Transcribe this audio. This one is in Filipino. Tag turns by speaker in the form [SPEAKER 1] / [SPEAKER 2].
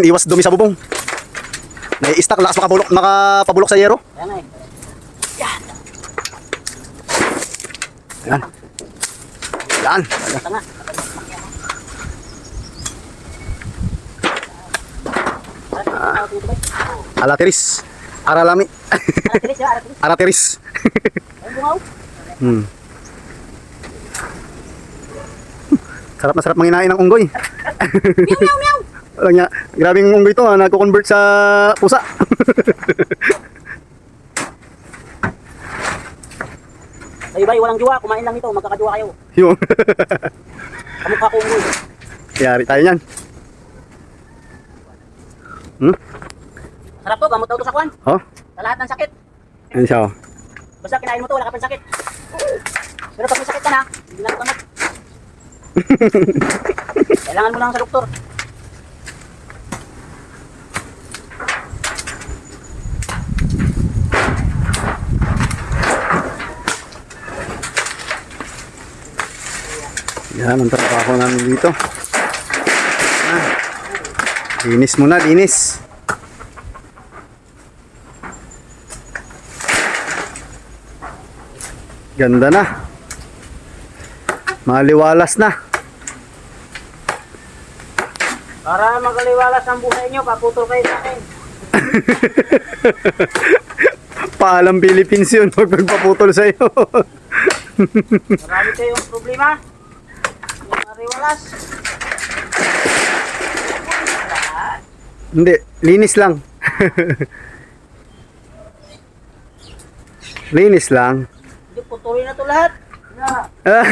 [SPEAKER 1] Iwas dumi sa bubong. Nai-stack, lakas makapabulok sa yero.
[SPEAKER 2] Ayan eh.
[SPEAKER 1] Yan. Yan.
[SPEAKER 2] Tanga.
[SPEAKER 1] Alateris. Aralami.
[SPEAKER 2] Aratilis ya, aratilis.
[SPEAKER 1] Arateris.
[SPEAKER 2] Ayun bungaw.
[SPEAKER 1] Sarap na sarap manginain ng unggoy.
[SPEAKER 2] Meow, meow, meow.
[SPEAKER 1] Walang niya. Grabing unggoy to, nagko-convert sa pusa.
[SPEAKER 2] Kayo ba, walang jowa, kumain lang ito, magkakajowa kayo.
[SPEAKER 1] Yun.
[SPEAKER 2] Kamukha ko unggoy.
[SPEAKER 1] Yari tayo niyan.
[SPEAKER 2] Sarap to, gamot daw to sa kwan.
[SPEAKER 1] Oh,
[SPEAKER 2] Sa lahat ng sakit.
[SPEAKER 1] yan siya. Oh.
[SPEAKER 2] Basta kinain mo to, wala ka pang sakit. Pero pag may sakit ka na, hindi na gamot. Kailangan mo lang sa doktor.
[SPEAKER 1] Yan ang trabaho namin dito. Linis muna, linis. Ganda na. Maliwalas na.
[SPEAKER 2] Para magaliwalas ang buhay nyo, paputol kayo sa akin.
[SPEAKER 1] Paalam Philippines yun, huwag magpaputol sa iyo.
[SPEAKER 2] Marami kayong problema. Yung mariwalas.
[SPEAKER 1] Hindi, linis lang. Linis lang.
[SPEAKER 2] Hindi, putulin na to lahat.
[SPEAKER 1] Ah.